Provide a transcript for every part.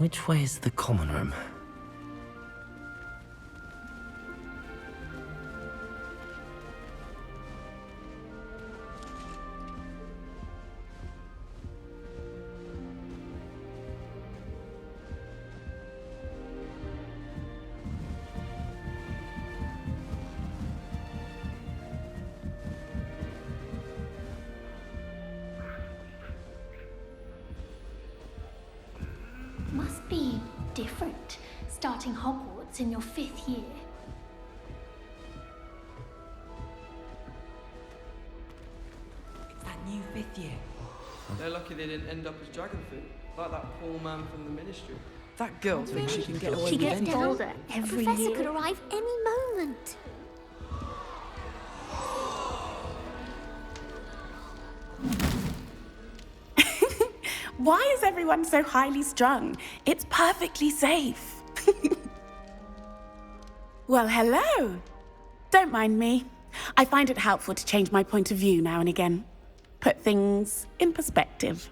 Which way is the common room? Must be different, starting Hogwarts in your 5th year. It's that new 5th year. They're lucky they didn't end up as dragon food, like that poor man from the ministry. That girl thinks she can get away She with gets anything. older every Professor year. could arrive any moment. Why is everyone so highly strung? It's perfectly safe. Well, hello. Don't mind me. I find it helpful to change my point of view now and again. Put things in perspective.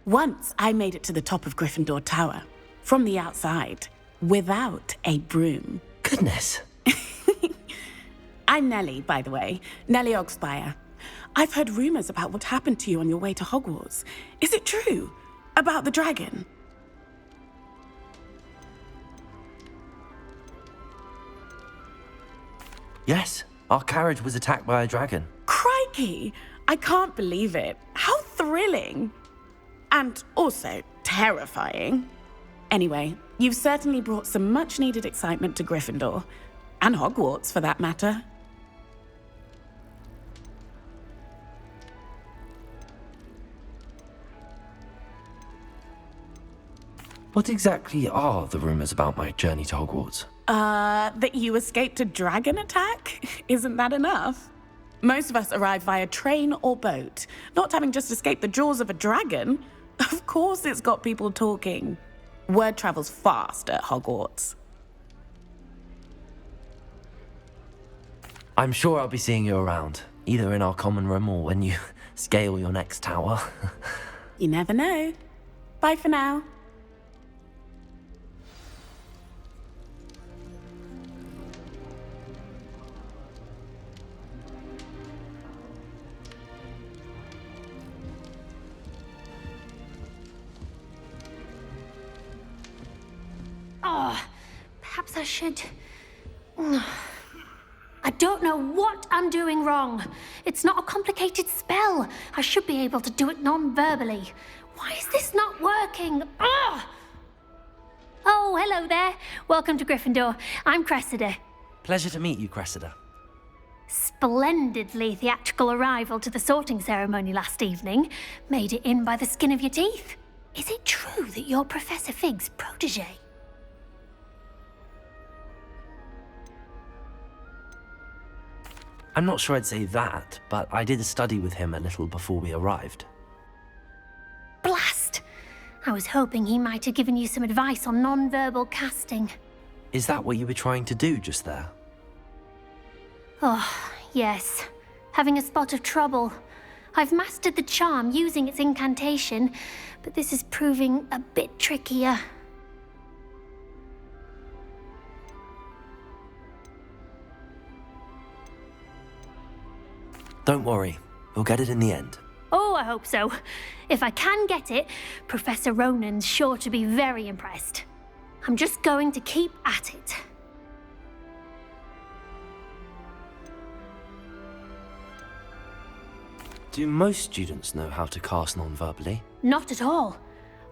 Once I made it to the top of Gryffindor Tower, from the outside, without a broom. Goodness. I'm Nellie, by the way. Nellie Ogspire. I've heard rumors about what happened to you on your way to Hogwarts. Is it true? About the dragon? Yes, our carriage was attacked by a dragon. Crikey! I can't believe it. How thrilling! And also terrifying. Anyway, you've certainly brought some much-needed excitement to Gryffindor. And Hogwarts, for that matter. What exactly are the rumors about my journey to Hogwarts? That you escaped a dragon attack? Isn't that enough? Most of us arrive via train or boat, not having just escaped the jaws of a dragon. Of course it's got people talking. Word travels fast at Hogwarts. I'm sure I'll be seeing you around, either in our common room or when you scale your next tower. You never know. Bye for now. Oh, perhaps I should... I don't know what I'm doing wrong. It's not a complicated spell. I should be able to do it non-verbally. Why is this not working? Ugh! Oh, hello there. Welcome to Gryffindor. I'm Cressida. Pleasure to meet you, Cressida. Splendidly theatrical arrival to the sorting ceremony last evening. Made it in by the skin of your teeth. Is it true that you're Professor Fig's protege? I'm not sure I'd say that, but I did study with him a little before we arrived. Blast! I was hoping he might have given you some advice on non-verbal casting. Is that what you were trying to do just there? Oh, yes. Having a spot of trouble. I've mastered the charm using its incantation, but this is proving a bit trickier. Don't worry, we'll get it in the end. Oh, I hope so. If I can get it, Professor Ronan's sure to be very impressed. I'm just going to keep at it. Do most students know how to cast non-verbally? Not at all.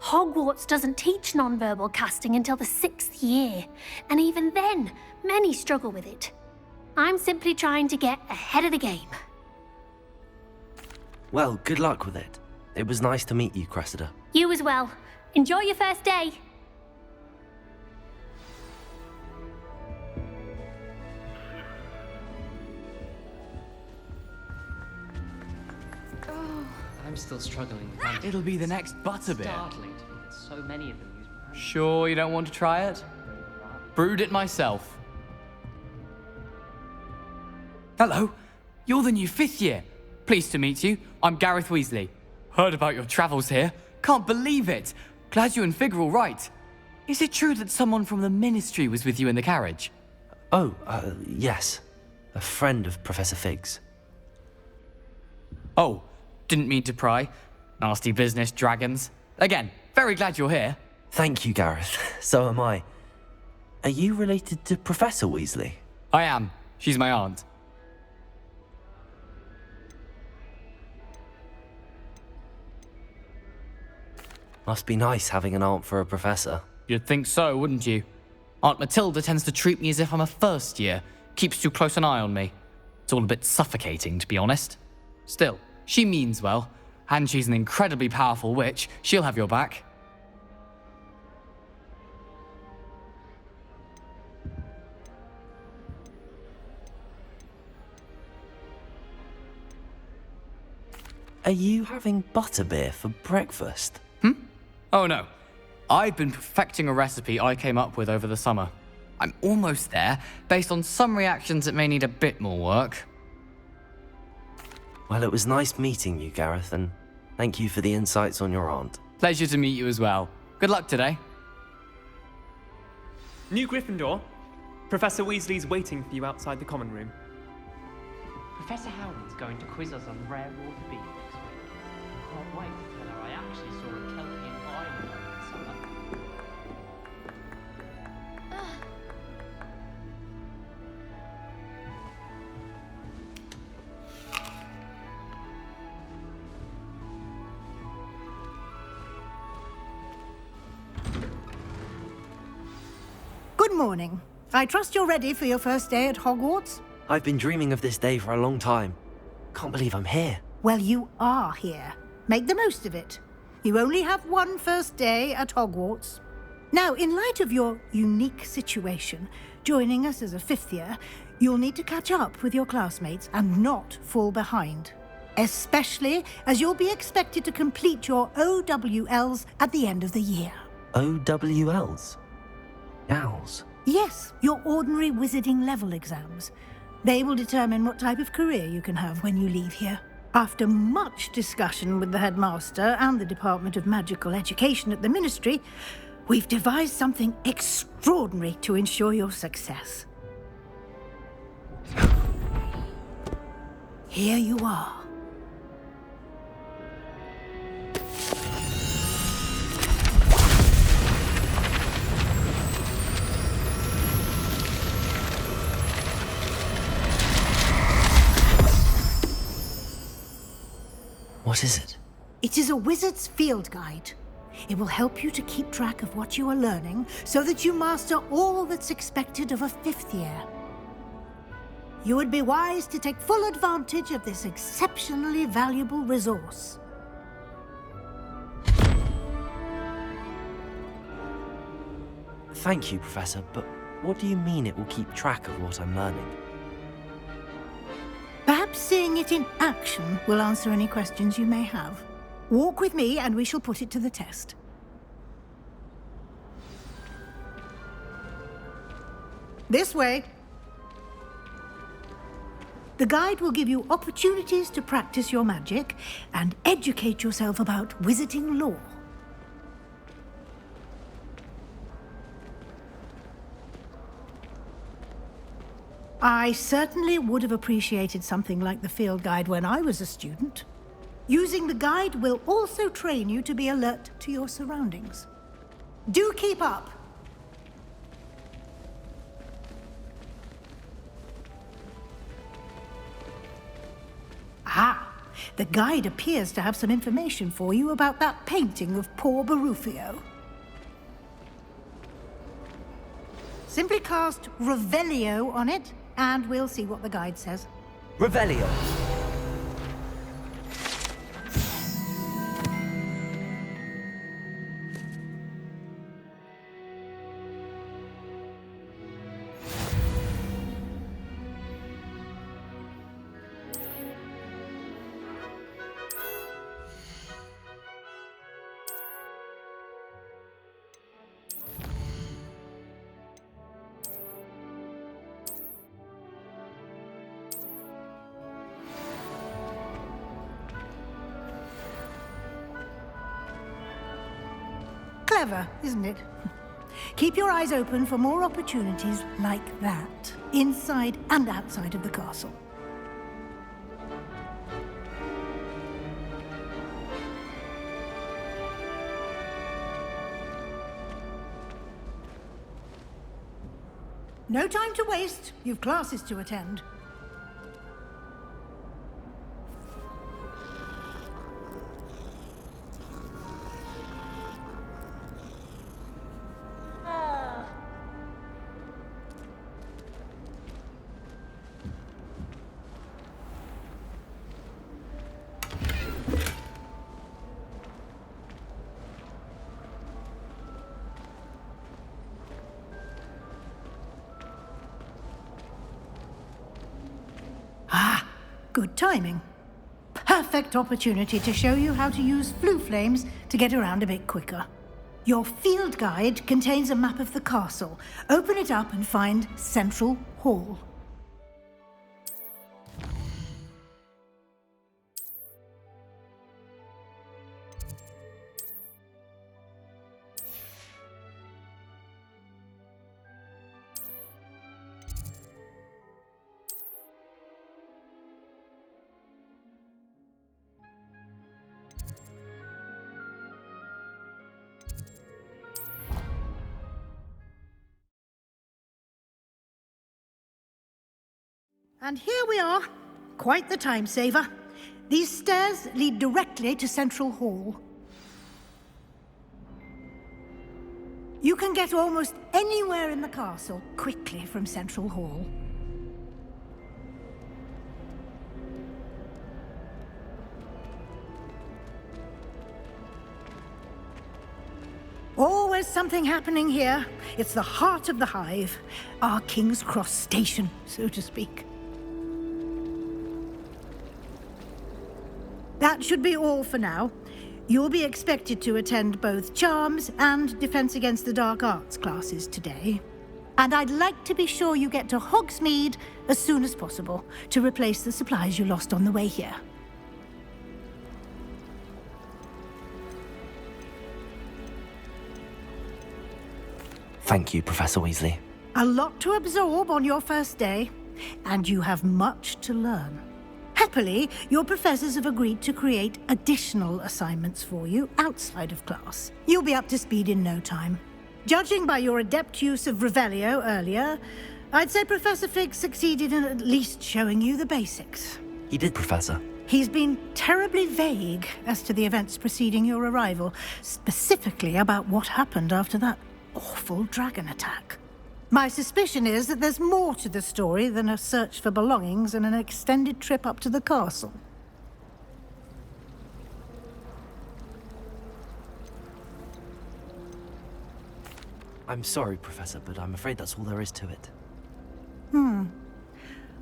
Hogwarts doesn't teach non-verbal casting until the 6th year, and even then, many struggle with it. I'm simply trying to get ahead of the game. Well, good luck with it. It was nice to meet you, Cressida. You as well. Enjoy your first day. I'm still struggling with that. It'll be the next butterbeer. Startling to me that so many of them use brand. Sure you don't want to try it? Brewed it myself. Hello, you're the new 5th year. Pleased to meet you. I'm Gareth Weasley. Heard about your travels here. Can't believe it. Glad you and Fig are all right. is it true that someone from the Ministry was with you in the carriage? Oh, yes. A friend of Professor Fig's. Oh, didn't mean to pry. Nasty business, dragons. Again, very glad you're here. Thank you, Gareth. So am I. Are you related to Professor Weasley? I am. She's my aunt. Must be nice having an aunt for a professor. You'd think so, wouldn't you? Aunt Matilda tends to treat me as if I'm a first year. Keeps too close an eye on me. It's all a bit suffocating, to be honest. Still, she means well, and she's an incredibly powerful witch. She'll have your back. Are you having butterbeer for breakfast? Oh no. I've been perfecting a recipe I came up with over the summer. I'm almost there, based on some reactions that may need a bit more work. Well, it was nice meeting you, Gareth, and thank you for the insights on your aunt. Pleasure to meet you as well. Good luck today. New Gryffindor. Professor Weasley's waiting for you outside the common room. Professor Howland's going to quiz us on rare water beef next week. Can't wait to tell her I actually saw a Kelpian island over the summer. Good morning. I trust you're ready for your first day at Hogwarts? I've been dreaming of this day for a long time. Can't believe I'm here. Well, you are here. Make the most of it. You only have one first day at Hogwarts. Now, in light of your unique situation, joining us as a fifth year, you'll need to catch up with your classmates and not fall behind. Especially as you'll be expected to complete your OWLs at the end of the year. OWLs? Owls? Yes, your ordinary wizarding level exams. They will determine what type of career you can have when you leave here. After much discussion with the headmaster and the Department of Magical Education at the Ministry, we've devised something extraordinary to ensure your success. Here you are. What is it? It is a wizard's field guide. It will help you to keep track of what you are learning so that you master all that's expected of a fifth year. You would be wise to take full advantage of this exceptionally valuable resource. Thank you, Professor, but what do you mean it will keep track of what I'm learning? Perhaps seeing it in action will answer any questions you may have. Walk with me and we shall put it to the test. This way. The guide will give you opportunities to practice your magic and educate yourself about wizarding lore. I certainly would have appreciated something like the field guide when I was a student. Using the guide will also train you to be alert to your surroundings. Do keep up! Ah, the guide appears to have some information for you about that painting of poor Barufio. Simply cast Revelio on it, and we'll see what the guide says. Revelio! Clever, isn't it? Keep your eyes open for more opportunities like that, inside and outside of the castle. No time to waste. You've classes to attend. Good timing. Perfect opportunity to show you how to use flue flames to get around a bit quicker. Your field guide contains a map of the castle. Open it up and find Central Hall. And here we are. Quite the time saver. These stairs lead directly to Central Hall. You can get almost anywhere in the castle quickly from Central Hall. Always something happening here. It's the heart of the hive. Our King's Cross station, so to speak. That should be all for now. You'll be expected to attend both Charms and Defense Against the Dark Arts classes today. And I'd like to be sure you get to Hogsmeade as soon as possible to replace the supplies you lost on the way here. Thank you, Professor Weasley. A lot to absorb on your first day, and you have much to learn. Happily, your professors have agreed to create additional assignments for you outside of class. You'll be up to speed in no time. Judging by your adept use of Revelio earlier, I'd say Professor Fig succeeded in at least showing you the basics. He did, Professor. He's been terribly vague as to the events preceding your arrival, specifically about what happened after that awful dragon attack. My suspicion is that there's more to the story than a search for belongings and an extended trip up to the castle. I'm sorry, Professor, but I'm afraid that's all there is to it.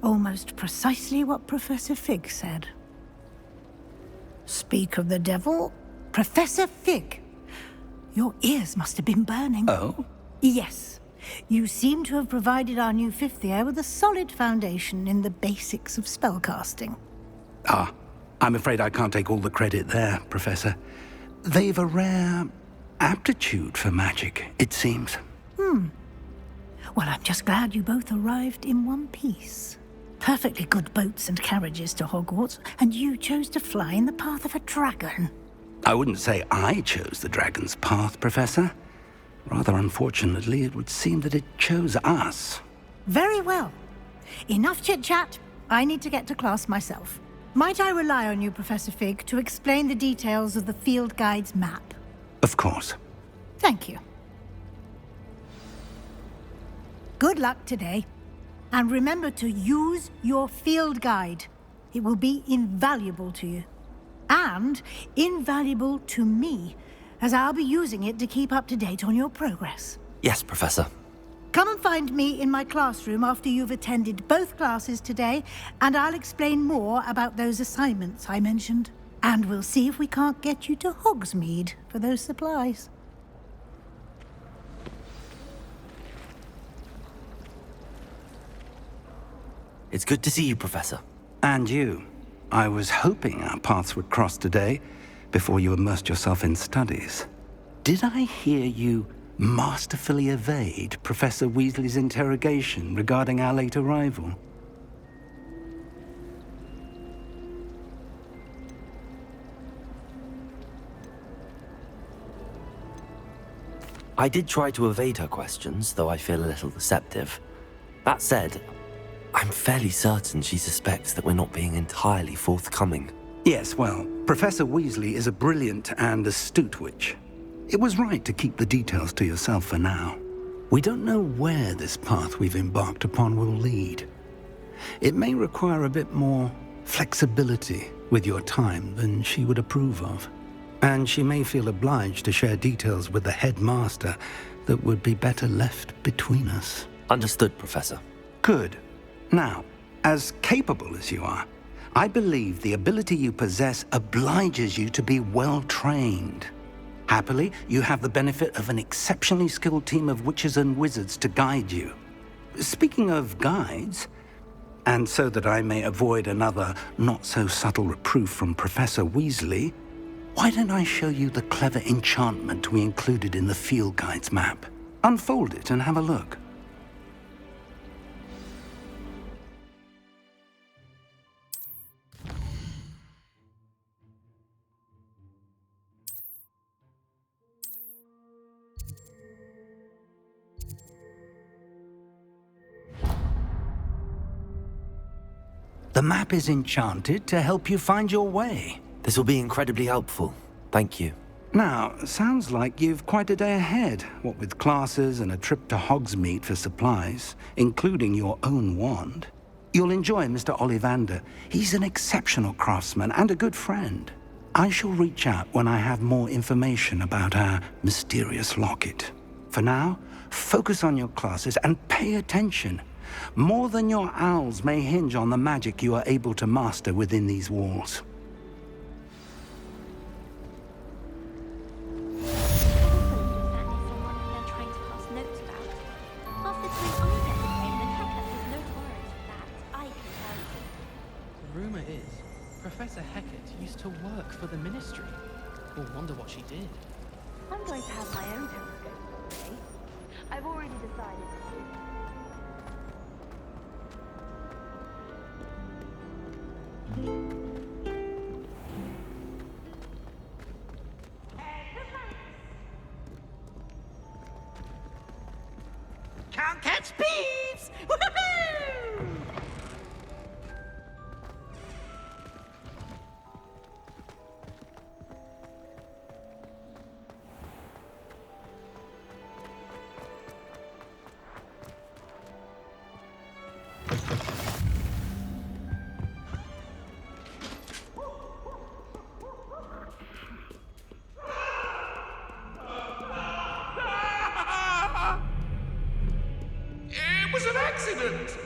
Almost precisely what Professor Fig said. Speak of the devil, Professor Fig. Your ears must have been burning. Oh? Yes. You seem to have provided our new fifth year with a solid foundation in the basics of spellcasting. Ah, I'm afraid I can't take all the credit there, Professor. They've a rare aptitude for magic, it seems. Well, I'm just glad you both arrived in one piece. Perfectly good boats and carriages to Hogwarts, and you chose to fly in the path of a dragon. I wouldn't say I chose the dragon's path, Professor. Rather unfortunately, it would seem that it chose us. Very well. Enough chit-chat. I need to get to class myself. Might I rely on you, Professor Fig, to explain the details of the field guide's map? Of course. Thank you. Good luck today. And remember to use your field guide. It will be invaluable to you. And invaluable to me, as I'll be using it to keep up to date on your progress. Yes, Professor. Come and find me in my classroom after you've attended both classes today, and I'll explain more about those assignments I mentioned. And we'll see if we can't get you to Hogsmeade for those supplies. It's good to see you, Professor. And you. I was hoping our paths would cross today, before you immersed yourself in studies. Did I hear you masterfully evade Professor Weasley's interrogation regarding our late arrival. I did try to evade her questions, though I feel a little deceptive. That said, I'm fairly certain she suspects that we're not being entirely forthcoming. Yes, well, Professor Weasley is a brilliant and astute witch. It was right to keep the details to yourself for now. We don't know where this path we've embarked upon will lead. It may require a bit more flexibility with your time than she would approve of. And she may feel obliged to share details with the headmaster that would be better left between us. Understood, Professor. Good. Now, as capable as you are, I believe the ability you possess obliges you to be well trained. Happily, you have the benefit of an exceptionally skilled team of witches and wizards to guide you. Speaking of guides, and so that I may avoid another not-so-subtle reproof from Professor Weasley, why don't I show you the clever enchantment we included in the field guide's map? Unfold it and have a look. The map is enchanted to help you find your way. This will be incredibly helpful. Thank you. Now, sounds like you've quite a day ahead, what with classes and a trip to Hogsmeade for supplies, including your own wand. You'll enjoy Mr. Ollivander. He's an exceptional craftsman and a good friend. I shall reach out when I have more information about our mysterious locket. For now, focus on your classes and pay attention. More than your owls may hinge on the magic you are able to master within these walls. Rumour is, Professor Hecat used to work for the Ministry. We'll wonder what she did. I'm going to have my own telescope today. I've already decided. Can't catch bees! Woohoo! It was an accident!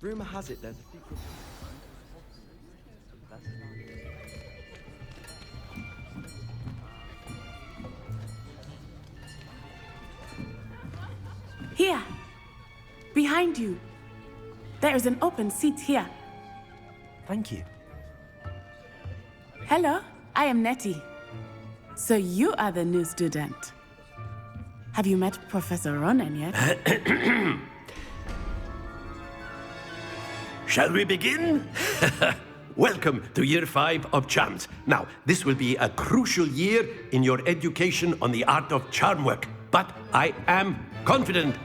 Rumour has it there's a secret... Here. Behind you. There is an open seat here. Thank you. Hello, I am Natty. So you are the new student. Have you met Professor Ronan yet? Shall we begin? Welcome to Year 5 of Charms. Now, this will be a crucial year in your education on the art of charm work. But I am confident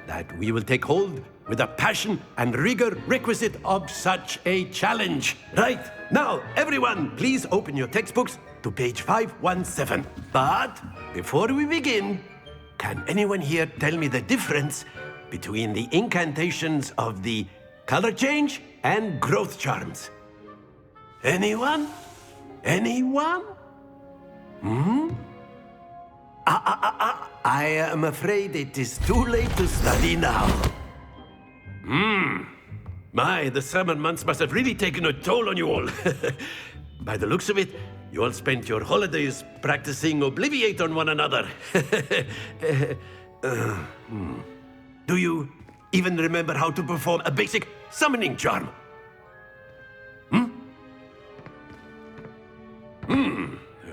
that we will take hold with the passion and rigor requisite of such a challenge. Right, now, everyone, please open your textbooks to page 517. But before we begin, can anyone here tell me the difference between the incantations of the color change and growth charms? Anyone? Anyone? I am afraid it is too late to study now. My, the summer months must have really taken a toll on you all. By the looks of it, You all spent your holidays practicing Obliviate on one another. Do you even remember how to perform a basic summoning charm?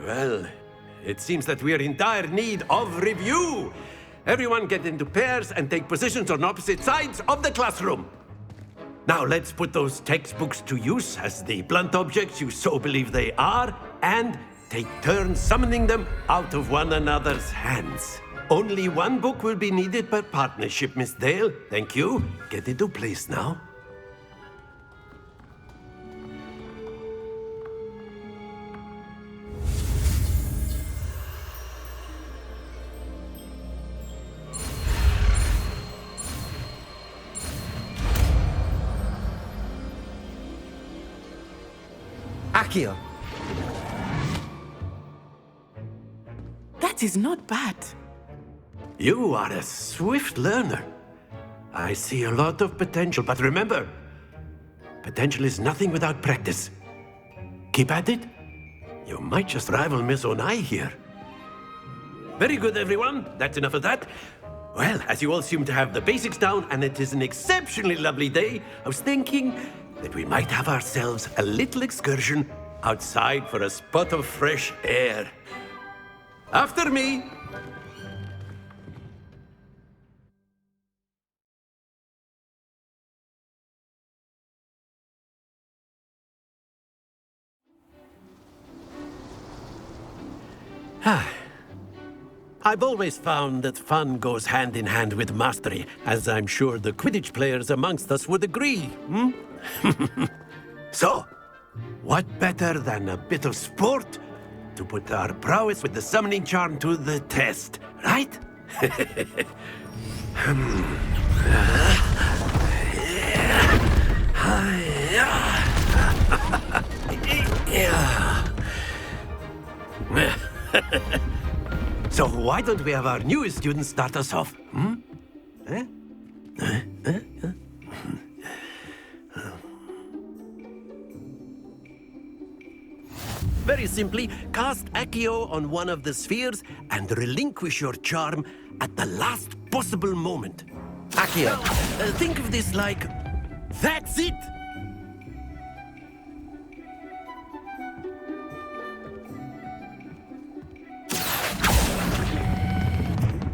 Well, it seems that we are in dire need of review. Everyone get into pairs and take positions on opposite sides of the classroom. Now let's put those textbooks to use as the blunt objects you so believe they are, and take turns summoning them out of one another's hands. Only one book will be needed per partnership, Miss Dale. Thank you. Get into place now. Accio! That is not bad. You are a swift learner. I see a lot of potential, but remember, potential is nothing without practice. Keep at it. You might just rival Miss Onai here. Very good, everyone. That's enough of that. Well, as you all seem to have the basics down, and it is an exceptionally lovely day, I was thinking that we might have ourselves a little excursion outside for a spot of fresh air. After me! I've always found that fun goes hand in hand with mastery, as I'm sure the Quidditch players amongst us would agree, So, what better than a bit of sport to put our prowess with the summoning charm to the test, right? So why don't we have our newest student start us off? Very simply, cast Accio on one of the spheres and relinquish your charm at the last possible moment. Accio. Think of this like, that's it!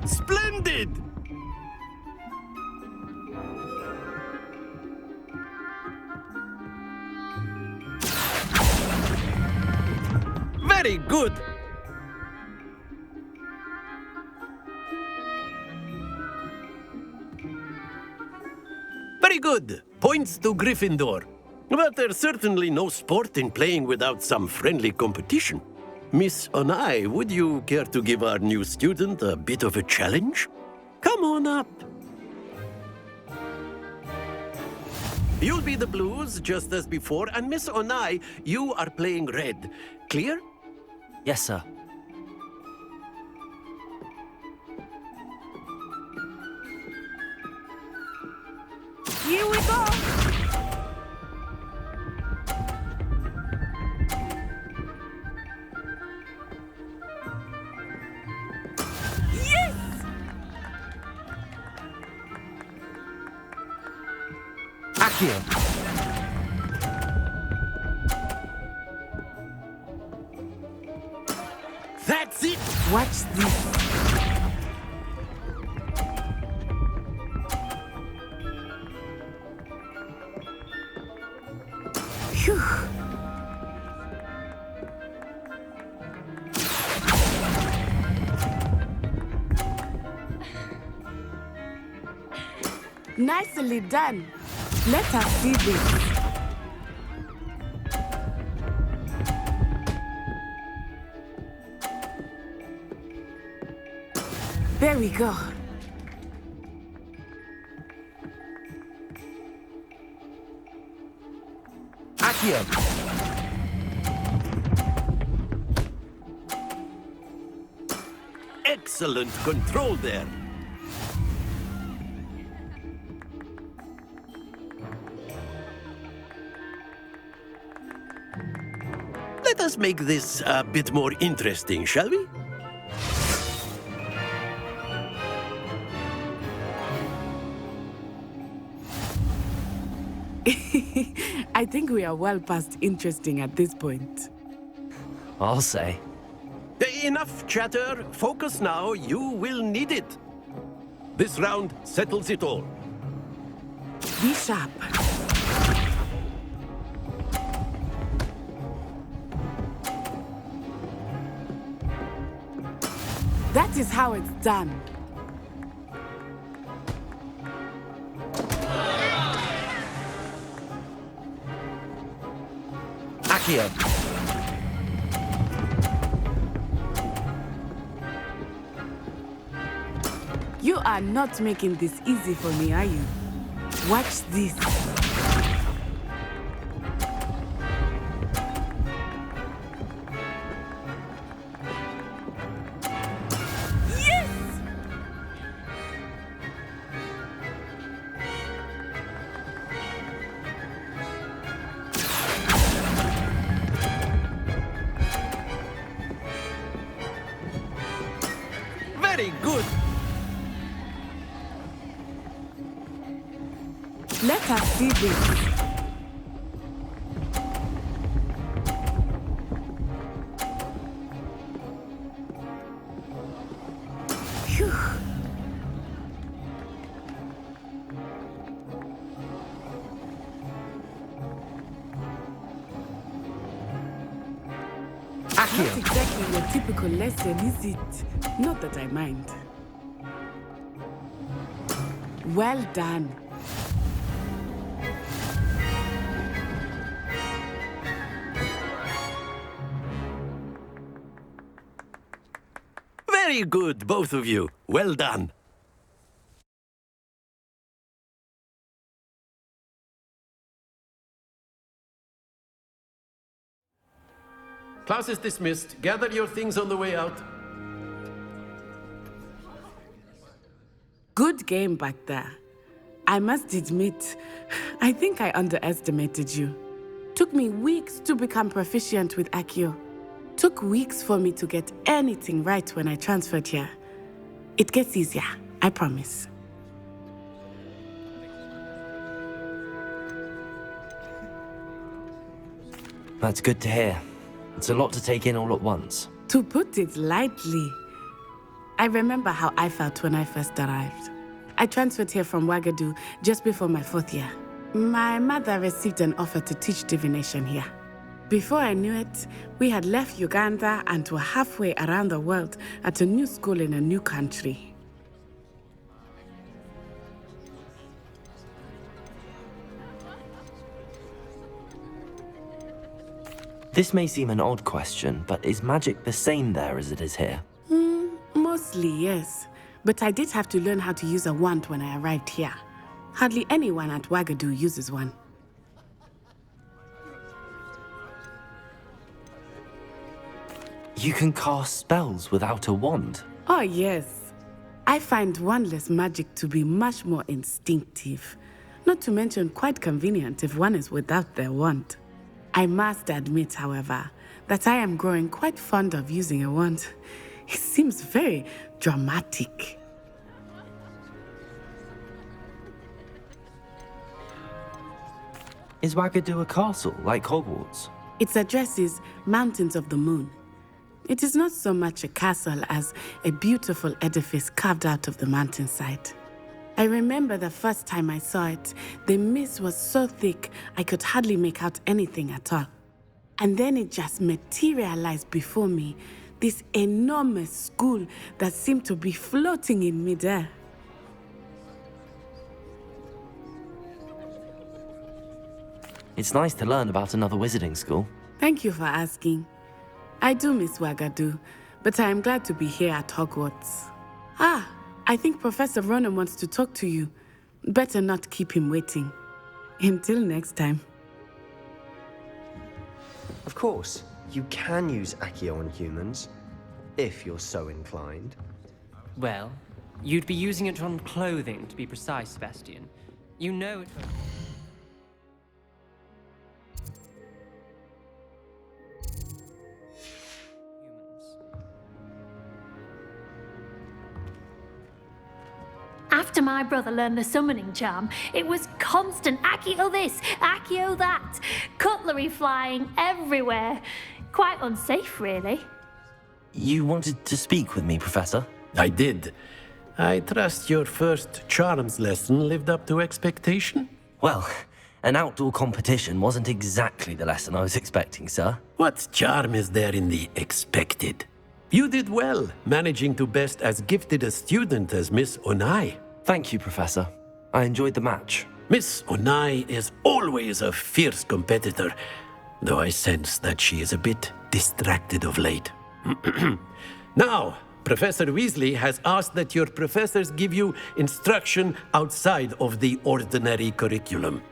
Splendid! Very good! Very good! Points to Gryffindor. But there's certainly no sport in playing without some friendly competition. Miss Onai, would you care to give our new student a bit of a challenge? Come on up. You'll be the blues, just as before, and Miss Onai, you are playing red. Clear? Yes, sir. Here we go! Accio! That's it! Watch this. Phew. Nicely done. Let us see this. There we go. Accio! Excellent control there. Let us make this a bit more interesting, shall we? I think we are well past interesting at this point. I'll say. Enough chatter. Focus now. You will need it. This round settles it all. Be sharp. That is how it's done. Accio. You are not making this easy for me, are you? Watch this. Yes! Very good. Let us see this. Phew. Not exactly your typical lesson, is it? Not that I mind. Well done. Very good, both of you. Well done. Class is dismissed. Gather your things on the way out. Good game back there. I must admit, I think I underestimated you. Took me weeks to become proficient with Accio. Took weeks for me to get anything right when I transferred here. It gets easier, I promise. That's good to hear. It's a lot to take in all at once. To put it lightly, I remember how I felt when I first arrived. I transferred here from Ouagadougou just before my 4th year. My mother received an offer to teach divination here. Before I knew it, we had left Uganda and were halfway around the world at a new school in a new country. This may seem an odd question, but is magic the same there as it is here? Mostly, yes. But I did have to learn how to use a wand when I arrived here. Hardly anyone at Ouagadougou uses one. You can cast spells without a wand? Oh, yes. I find wandless magic to be much more instinctive. Not to mention quite convenient if one is without their wand. I must admit, however, that I am growing quite fond of using a wand. It seems very dramatic. Is Ouagadougou a castle, like Hogwarts? Its address is Mountains of the Moon. It is not so much a castle as a beautiful edifice carved out of the mountainside. I remember the first time I saw it, the mist was so thick I could hardly make out anything at all. And then it just materialized before me, this enormous school that seemed to be floating in midair. It's nice to learn about another wizarding school. Thank you for asking. I do miss Ouagadougou, but I am glad to be here at Hogwarts. I think Professor Ronan wants to talk to you. Better not keep him waiting. Until next time. Of course, you can use Accio on humans, if you're so inclined. Well, you'd be using it on clothing, to be precise, Sebastian. You know it... After my brother learned the summoning charm, it was constant Accio this, Accio that, cutlery flying everywhere. Quite unsafe, really. You wanted to speak with me, Professor? I did. I trust your first charms lesson lived up to expectation? Well, an outdoor competition wasn't exactly the lesson I was expecting, sir. What charm is there in the expected? You did well, managing to best as gifted a student as Miss Onai. Thank you, Professor. I enjoyed the match. Miss Onai is always a fierce competitor, though I sense that she is a bit distracted of late. Now, Professor Weasley has asked that your professors give you instruction outside of the ordinary curriculum.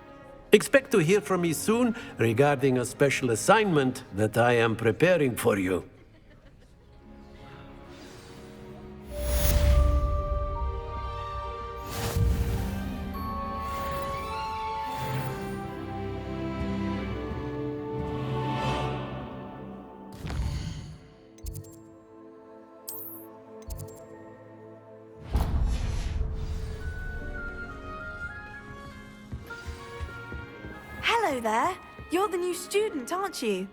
Expect to hear from me soon regarding a special assignment that I am preparing for you. Hello there. You're the new student, aren't you?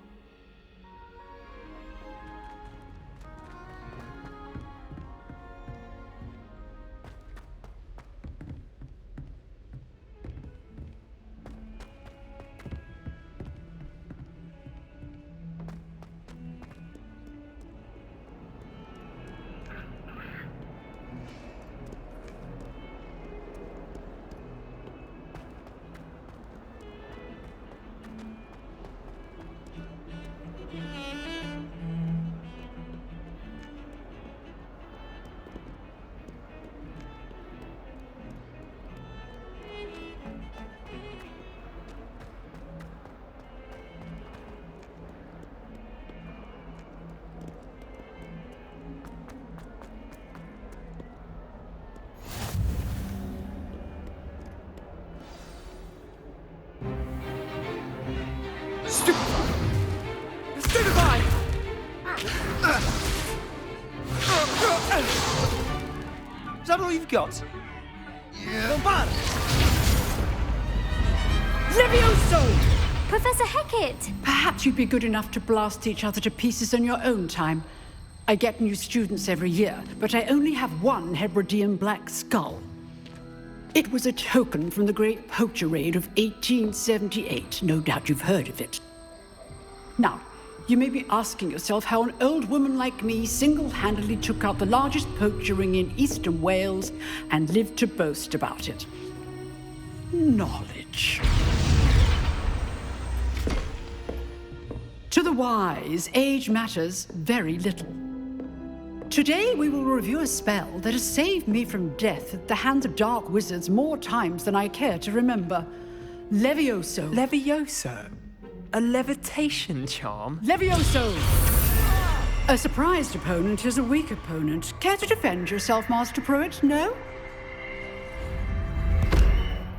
Stupefy! Is that all you've got? Yeah. Bombard! Levioso! Professor Hecat! Perhaps you'd be good enough to blast each other to pieces in your own time. I get new students every year, but I only have one Hebridean black skull. It was a token from the Great Poacher Raid of 1878. No doubt you've heard of it. Now, you may be asking yourself how an old woman like me single-handedly took out the largest poacher ring in eastern Wales and lived to boast about it. Knowledge. To the wise, age matters very little. Today we will review a spell that has saved me from death at the hands of dark wizards more times than I care to remember. Levioso. Levioso? A levitation charm? Levioso! A surprised opponent is a weak opponent. Care to defend yourself, Master Pruitt? No?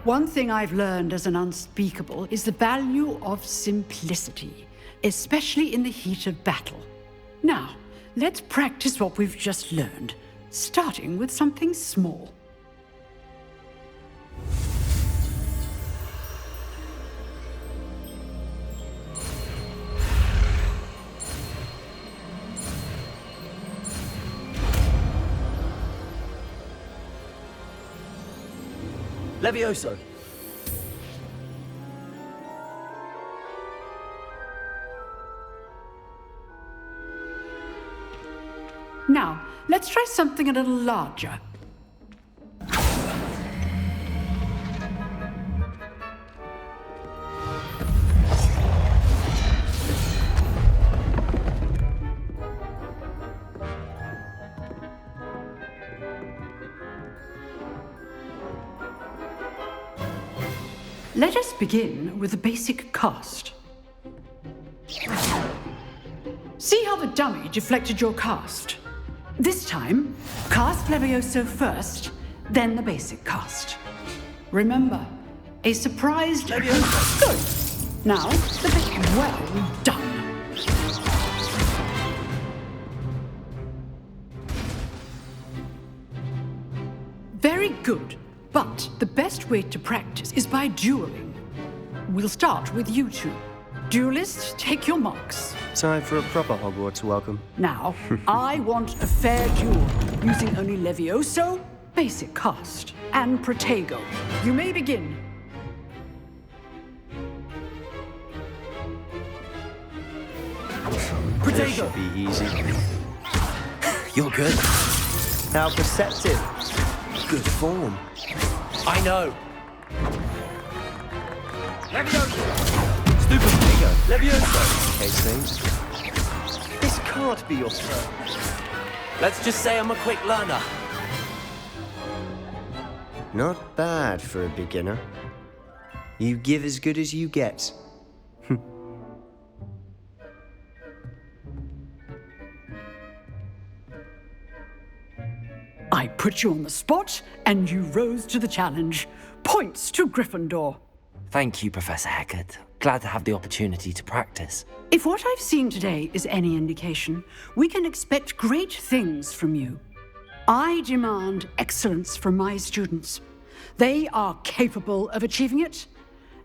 One thing I've learned as an unspeakable is the value of simplicity, especially in the heat of battle. Now, let's practice what we've just learned, starting with something small. Levioso! Now, let's try something a little larger. Let us begin with the basic cast. See how the dummy deflected your cast? This time, cast Levioso first, then the basic cast. Remember, a surprised... Levioso! Good! Now, the basic... Well done! Very Very good. But the best way to practice is by dueling. We'll start with you two. Duelists, take your marks. Time for a proper Hogwarts welcome. Now, I want a fair duel, using only Levioso, basic cast, and Protego. You may begin. This should be easy. You're good. How perceptive. Good form. I know. Levioso! Stupid Protego. Levioso! Case names. This can't be your first. Let's just say I'm a quick learner. Not bad for a beginner. You give as good as you get. I put you on the spot, and you rose to the challenge. Points to Gryffindor. Thank you, Professor Hecat. Glad to have the opportunity to practice. If what I've seen today is any indication, we can expect great things from you. I demand excellence from my students. They are capable of achieving it,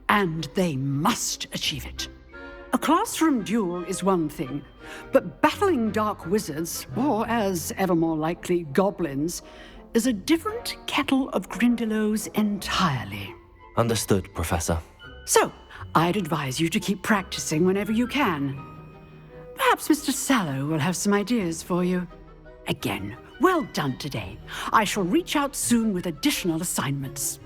and they must achieve it. A classroom duel is one thing, but battling dark wizards, or as ever more likely, goblins, is a different kettle of Grindylows entirely. Understood, Professor. So, I'd advise you to keep practicing whenever you can. Perhaps Mr. Sallow will have some ideas for you. Again, well done today. I shall reach out soon with additional assignments.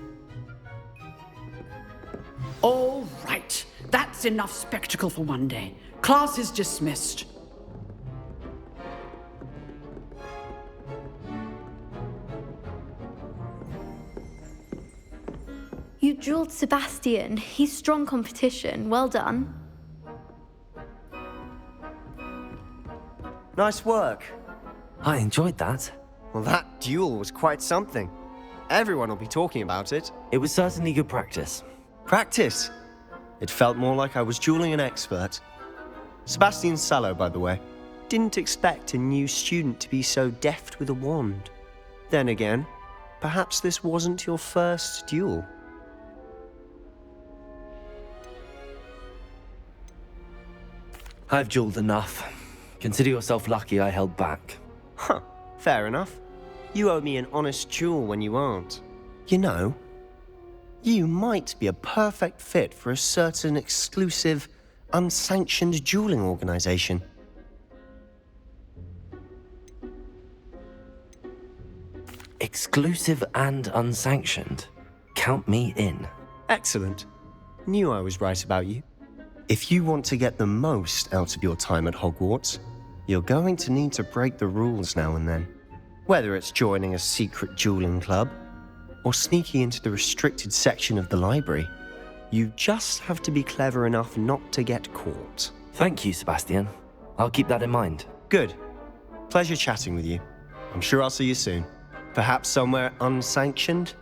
All right. That's enough spectacle for one day. Class is dismissed. You dueled Sebastian. He's strong competition. Well done. Nice work. I enjoyed that. Well, that duel was quite something. Everyone will be talking about it. It was certainly good practice. Practice? It felt more like I was dueling an expert. Sebastian Sallow, by the way. Didn't expect a new student to be so deft with a wand. Then again, perhaps this wasn't your first duel. I've dueled enough. Consider yourself lucky I held back. Huh, fair enough. You owe me an honest duel when you aren't. You know, you might be a perfect fit for a certain exclusive, unsanctioned dueling organization. Exclusive and unsanctioned? Count me in. Excellent. Knew I was right about you. If you want to get the most out of your time at Hogwarts, you're going to need to break the rules now and then. Whether it's joining a secret dueling club, or sneaking into the restricted section of the library, you just have to be clever enough not to get caught. Thank you, Sebastian. I'll keep that in mind. Good. Pleasure chatting with you. I'm sure I'll see you soon. Perhaps somewhere unsanctioned?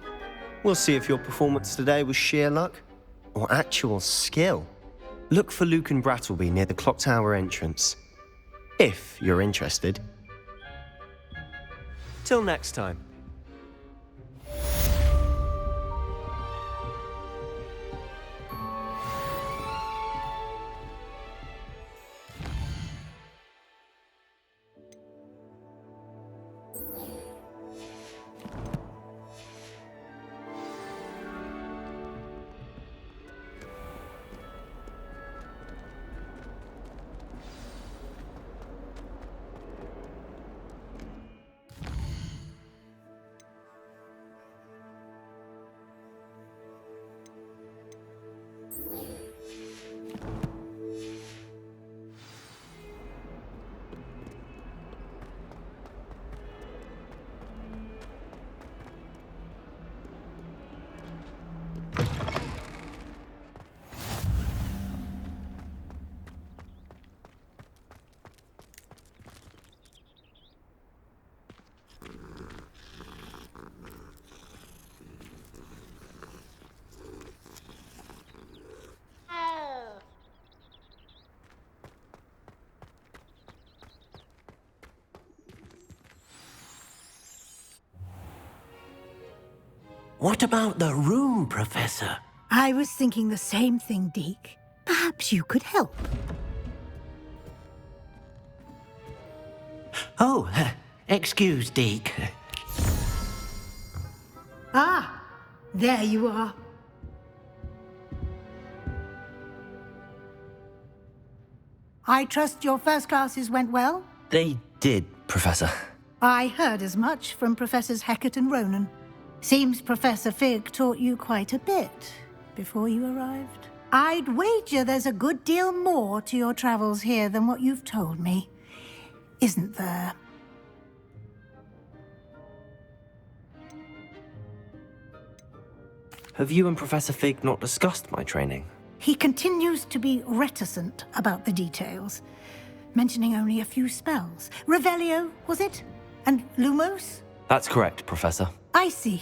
We'll see if your performance today was sheer luck, or actual skill. Look for Luke and Brattleby near the clock tower entrance. If you're interested. Till next time. What about the room, Professor? I was thinking the same thing, Deke. Perhaps you could help. Oh, excuse, Deke. Ah, there you are. I trust your first classes went well? They did, Professor. I heard as much from Professors Hecat and Ronan. Seems Professor Fig taught you quite a bit before you arrived. I'd wager there's a good deal more to your travels here than what you've told me. Isn't there? Have you and Professor Fig not discussed my training? He continues to be reticent about the details, mentioning only a few spells. Revelio, was it? And Lumos? That's correct, Professor. I see.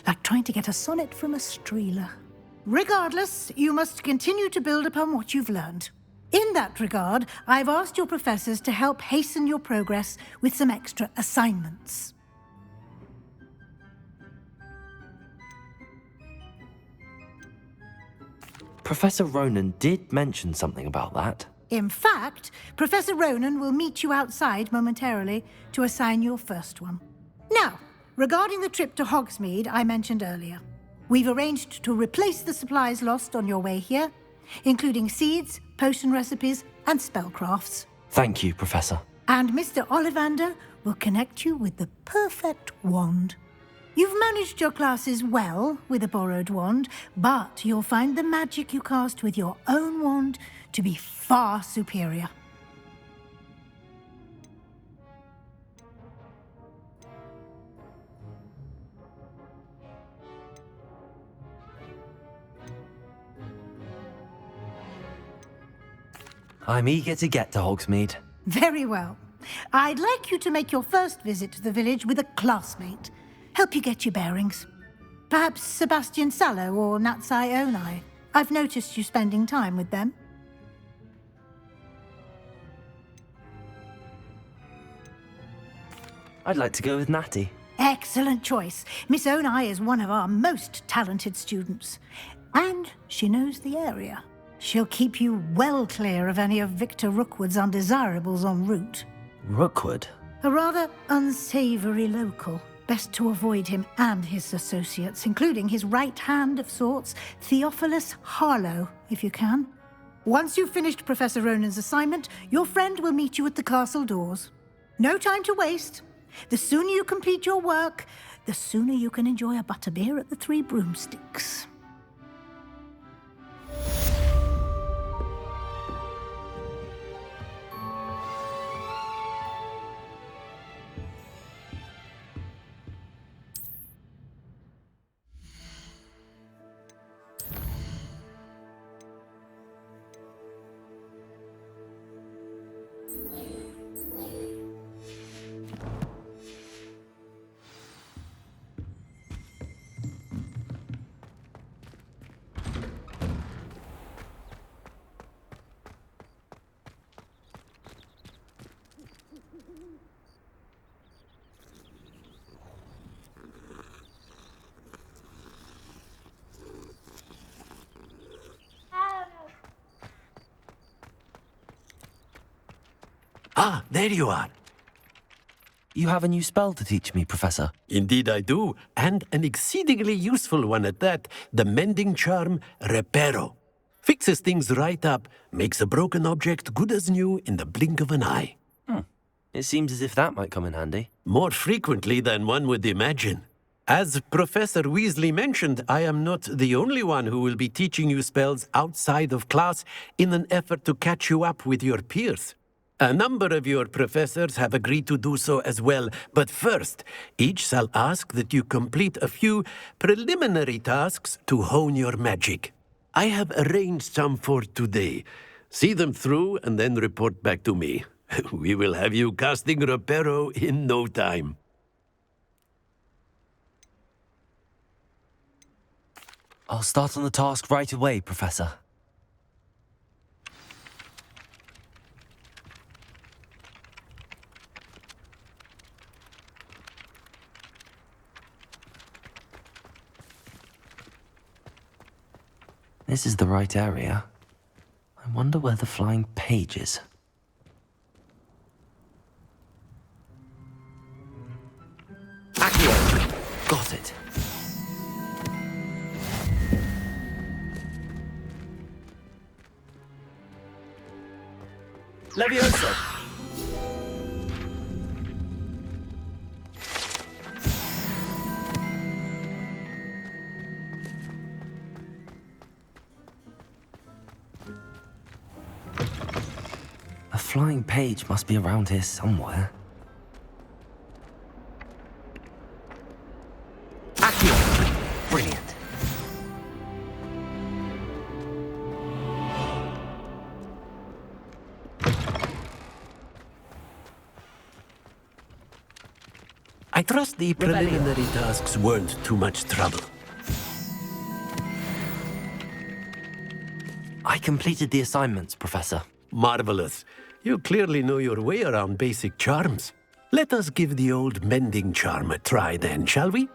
Like trying to get a sonnet from a streeler. Regardless, you must continue to build upon what you've learned. In that regard, I've asked your professors to help hasten your progress with some extra assignments. Professor Ronan did mention something about that. In fact, Professor Ronan will meet you outside momentarily to assign your first one. Now, regarding the trip to Hogsmeade I mentioned earlier, we've arranged to replace the supplies lost on your way here, including seeds, potion recipes, and spellcrafts. Thank you, Professor. And Mr. Ollivander will connect you with the perfect wand. You've managed your classes well with a borrowed wand, but you'll find the magic you cast with your own wand to be far superior. I'm eager to get to Hogsmeade. Very well. I'd like you to make your first visit to the village with a classmate. Help you get your bearings. Perhaps Sebastian Sallow or Natsai Onai. I've noticed you spending time with them. I'd like to go with Natty. Excellent choice. Miss Onai is one of our most talented students. And she knows the area. She'll keep you well clear of any of Victor Rookwood's undesirables en route. Rookwood? A rather unsavory local. Best to avoid him and his associates, including his right hand of sorts, Theophilus Harlow, if you can. Once you've finished Professor Ronan's assignment, your friend will meet you at the castle doors. No time to waste. The sooner you complete your work, the sooner you can enjoy a butterbeer at the Three Broomsticks. Ah, there you are. You have a new spell to teach me, Professor. Indeed I do, and an exceedingly useful one at that, the mending charm Reparo. Fixes things right up, makes a broken object good as new in the blink of an eye. It seems as if that might come in handy. More frequently than one would imagine. As Professor Weasley mentioned, I am not the only one who will be teaching you spells outside of class in an effort to catch you up with your peers. A number of your professors have agreed to do so as well, but first, each shall ask that you complete a few preliminary tasks to hone your magic. I have arranged some for today. See them through and then report back to me. We will have you casting Reparo in no time. I'll start on the task right away, Professor. This is the right area. I wonder where the flying page is. Accio! Got it. Leviosa! A flying page must be around here somewhere. Accio! Brilliant. I trust the preliminary tasks weren't too much trouble. I completed the assignments, Professor. Marvelous. You clearly know your way around basic charms. Let us give the old mending charm a try then, shall we?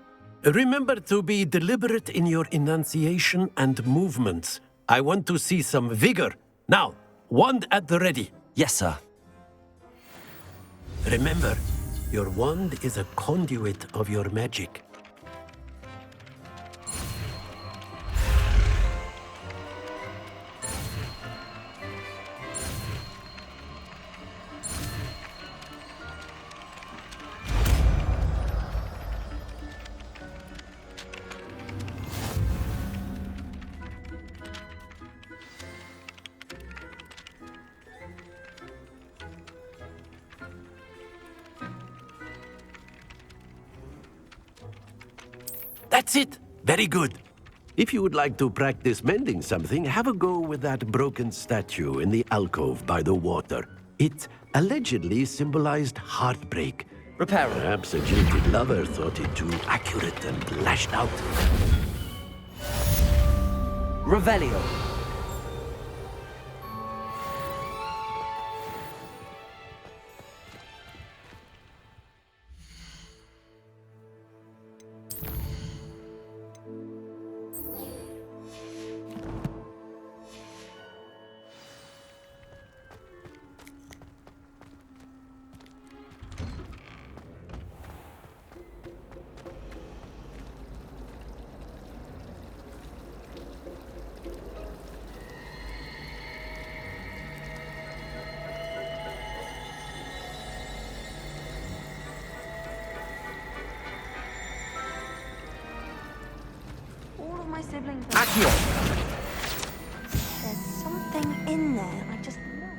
Remember to be deliberate in your enunciation and movements. I want to see some vigor. Now, wand at the ready. Yes, sir. Remember, your wand is a conduit of your magic. That's it. Very good. If you would like to practice mending something, have a go with that broken statue in the alcove by the water. It allegedly symbolized heartbreak. Repair it. Perhaps a jilted lover thought it too accurate and lashed out. Revelio. All of my siblings. Accio! There's something in there. I just know.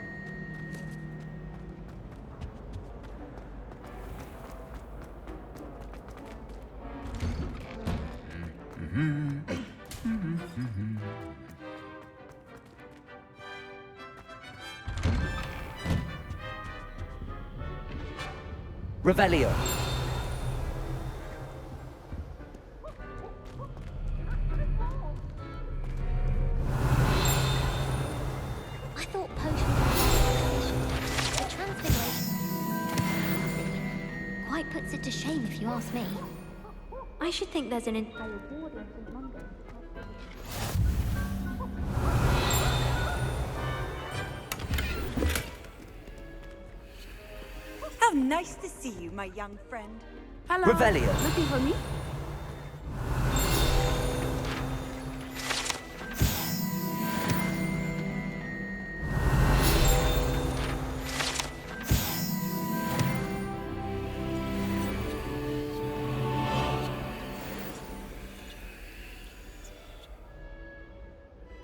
Revelio. I thought potions the transfiguration quite puts it to shame if you ask me. I should think there's an entire board in St. Mungo. How nice to see you, my young friend. Hello. Revelio. Looking for me?